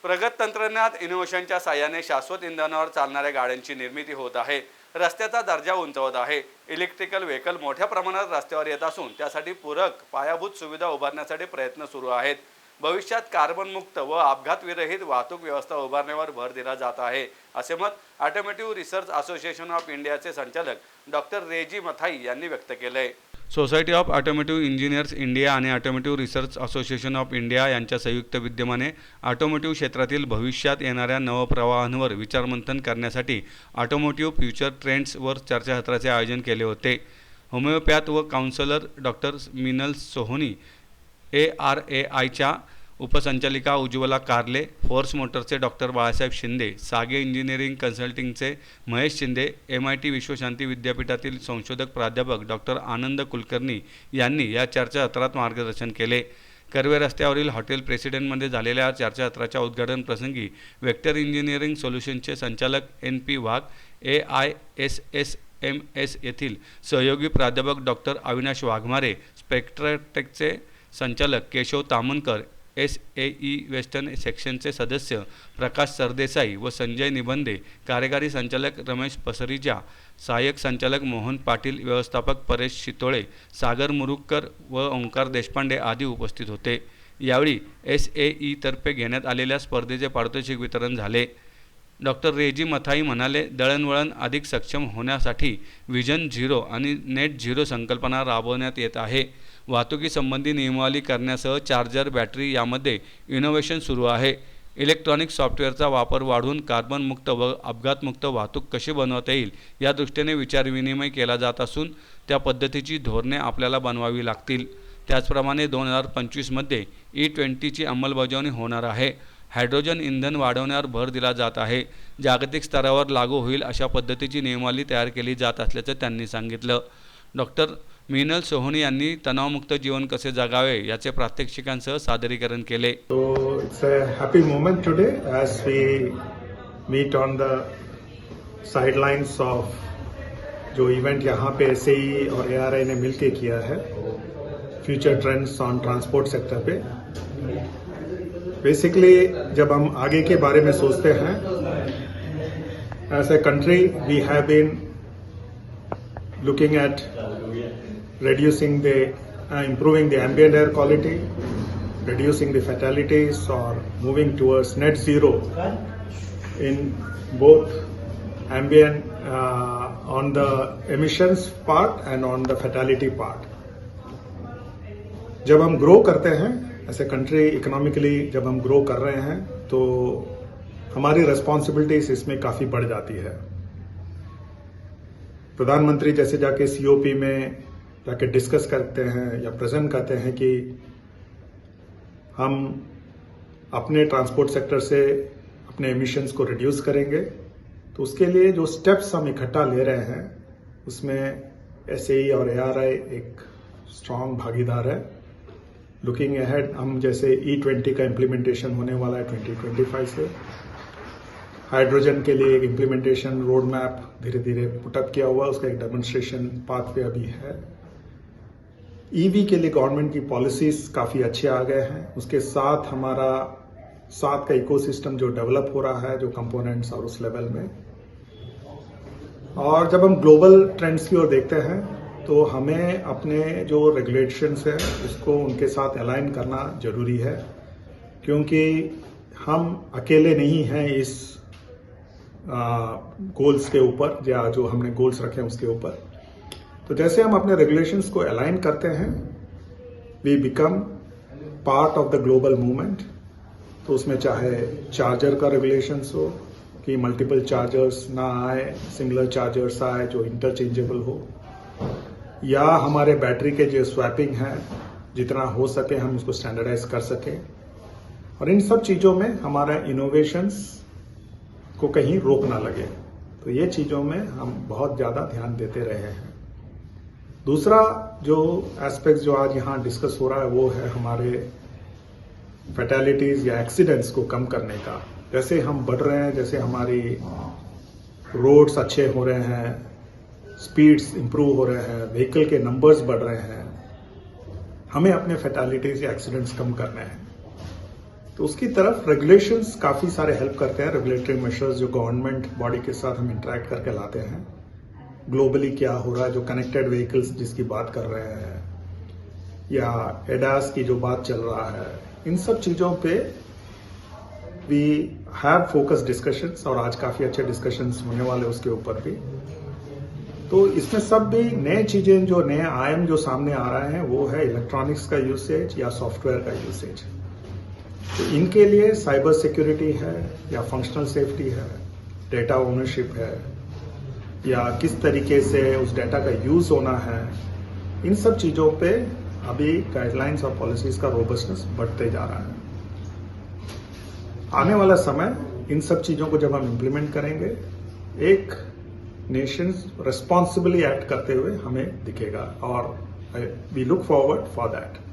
प्रगत तंत्रज्ञानात इनोव्हेशनच्या साहाय्याने शाश्वत इंधनावर चालणाऱ्या गाड्यांची निर्मिती होत आहे। रस्त्याचा दर्जा उंचावत आहे। इलेक्ट्रिकल व्हेकल मोठ्या प्रमाणात रस्त्यावर येत असून त्यासाठी पूरक पायाभूत सुविधा उभारण्यासाठी प्रयत्न सुरू आहेत। भविष्यात कार्बन मुक्त व अपघात विरहित वाहतूक व्यवस्था उभारण्यावर भर दिला जात आहे, असे मत ऑटोमोटिव्ह रिसर्च असोसिएशन ऑफ इंडियाचे संचालक डॉक्टर रेजी मथाई यांनी व्यक्त केले। Society of automotive engineers India आणि automotive research association of India यांच्या संयुक्त विद्यमाने ऑटोमोटिव्ह क्षेत्रातील भविष्यात येणाऱ्या नवप्रवाहांवर विचारमंथन करण्यासाठी ऑटोमोटिव्ह फ्युचर ट्रेंड्सवर चर्चासत्राचे आयोजन केले होते। होमिओपॅथ व काउन्सिलर डॉक्टर मिनल सोहोनी, ARAIच्या उपसंचालिका उज्ज्वला कारले, फोर्स मोटरचे डॉक्टर बाळासाहेब शिंदे, सागे इंजिनिअरिंग कन्सल्टिंगचे महेश शिंदे, MIT विश्वशांती विद्यापीठातील संशोधक प्राध्यापक डॉक्टर आनंद कुलकर्णी यांनी या चर्चासत्रात मार्गदर्शन केले। कर्वे रस्त्यावरील हॉटेल प्रेसिडेंटमध्ये झालेल्या चर्चासत्राच्या उद्घाटन प्रसंगी वेक्टर इंजिनिअरिंग सोल्युशनचे संचालक NP वाघ, AISSMS येथील सहयोगी प्राध्यापक डॉक्टर अविनाश वाघमारे, स्पेक्ट्राटेकचे संचालक केशव तामनकर, SAE वेस्टर्न सेक्शनचे सदस्य प्रकाश सरदेसाई व संजय निबंधे, कार्यकारी संचालक रमेश पसरीजा, सहाय्यक संचालक मोहन पाटील, व्यवस्थापक परेश शितोळे, सागर मुरुगकर व ओंकार देशपांडे आदी उपस्थित होते। यावेळी SAE तर्फे घेण्यात आलेल्या स्पर्धेचे पारितोषिक वितरण झाले। डॉक्टर रेजी मथाई म्हणाले, दळणवळण अधिक सक्षम होण्यासाठी व्हिजन झिरो आणि नेट झिरो संकल्पना राबवण्यात येत आहे। वाहतुकीसंबंधी नियमावली करण्यासह चार्जर, बॅटरी यामध्ये इनोव्हेशन सुरू आहे। इलेक्ट्रॉनिक सॉफ्टवेअरचा वापर वाढवून कार्बन मुक्त व अपघातमुक्त वाहतूक कशी बनवता येईल या दृष्टीने विचारविनिमय केला जात असून त्या पद्धतीची धोरणे आपल्याला बनवावी लागतील। त्याचप्रमाणे 2025 मध्ये E20ची अंमलबजावणी होणार आहे। हायड्रोजन इंधन वाढवण्यावर भर दिला जात आहे। जागतिक स्तरावर लागू होईल अशा पद्धतीची नियमावली तयार केली जात असल्याचं त्यांनी सांगितलं। डॉक्टर मिनल सोहोनी यांनी तणावमुक्त जीवन कसे जगावे याचे प्रात्यक्षिकांसह सादरीकरण केले। So it's a happy moment today as we meet on the sidelines of जो इवेंट यहाँ पे SAE और ARI ने मिलके किया है, future trends on transport sector पे। बेसिकली जब हम आगे के बारे में सोचते हैं, as a country we have been looking at reducing the improving the ambient air quality, reducing the fatalities or moving towards net zero in both ambient on the emissions part and on the fatality part। जब हम grow करते हैं as a country economically, जब हम grow कर रहे हैं तो हमारी रिस्पॉन्सिबिलिटीज इसमें काफी बढ़ जाती है। प्रधानमंत्री जैसे जाके COP में जाके डिस्कस करते हैं या प्रेजेंट करते हैं कि हम अपने ट्रांसपोर्ट सेक्टर से अपने एमिशंस को रिड्यूस करेंगे, तो उसके लिए जो स्टेप्स हम इकट्ठा ले रहे हैं उसमें SAE और ARI एक स्ट्रांग भागीदार है। लुकिंग अहेड, हम जैसे E20 का इम्प्लीमेंटेशन होने वाला है 2025 से। हाइड्रोजन के लिए एक इम्प्लीमेंटेशन रोड मैप धीरे धीरे पुटअप किया हुआ, उसका एक डेमोन्स्ट्रेशन पाथवे अभी है। EV के लिए गवर्नमेंट की पॉलिसीज काफी अच्छे आ गए हैं। उसके साथ हमारा साथ का इकोसिस्टम जो डेवलप हो रहा है, जो कंपोनेंट्स और उस लेवल में। और जब हम ग्लोबल ट्रेंड्स की ओर देखते हैं तो हमें अपने जो रेगुलेशंस है उसको उनके साथ अलाइन करना जरूरी है, क्योंकि हम अकेले नहीं हैं इस गोल्स के ऊपर, या जो हमने गोल्स रखे हैं उसके ऊपर। तो जैसे हम अपने रेगुलेशंस को अलाइन करते हैं, we become part of the global movement. तो उसमें चाहे चार्जर का रेगुलेशंस हो कि मल्टीपल चार्जर्स ना आए, सिंगुलर चार्जर्स आए जो इंटरचेंजेबल हो, या हमारे बैटरी के जो स्वैपिंग है जितना हो सके हम उसको स्टैंडर्डाइज कर सकें। और इन सब चीजों में हमारा इनोवेशंस को कहीं रोक ना लगे, तो ये चीजों में हम बहुत ज्यादा ध्यान देते रहे हैं। दूसरा जो एस्पेक्ट जो आज यहाँ डिस्कस हो रहा है वो है हमारे फैटेलिटीज या एक्सीडेंट्स को कम करने का। जैसे हम बढ़ रहे हैं, जैसे हमारी रोड्स अच्छे हो रहे हैं, स्पीड्स इंप्रूव हो रहे हैं, व्हीकल के नंबर्स बढ़ रहे हैं, हमें अपने फैटेलिटीज या एक्सीडेंट्स कम करने हैं। तो उसकी तरफ रेगुलेशंस काफ़ी सारे हेल्प करते हैं। रेगुलेटरी मेजर्स जो गवर्नमेंट बॉडी के साथ हम इंटरेक्ट करके लाते हैं, ग्लोबली क्या हो रहा है, जो कनेक्टेड व्हीकल्स जिसकी बात कर रहे हैं या एडास की जो बात चल रहा है, इन सब चीज़ों पे वी हैव फोकस डिस्कशंस और आज काफ़ी अच्छे डिस्कशंस होने वाले उसके ऊपर भी। तो इसमें सब भी नए चीज़ें, जो नए आयाम जो सामने आ रहे हैं वो है इलेक्ट्रॉनिक्स का यूसेज या सॉफ्टवेयर का यूसेज। तो इनके लिए साइबर सिक्योरिटी है या फंक्शनल सेफ्टी है, डेटा ओनरशिप है या किस तरीके से उस डेटा का यूज होना है, इन सब चीज़ों पे अभी गाइडलाइंस और पॉलिसीज का रोबस्टनेस बढ़ते जा रहा है। आने वाला समय इन सब चीज़ों को जब हम इम्प्लीमेंट करेंगे, एक नेशन रिस्पॉन्सिबली एक्ट करते हुए हमें दिखेगा और we look forward for that.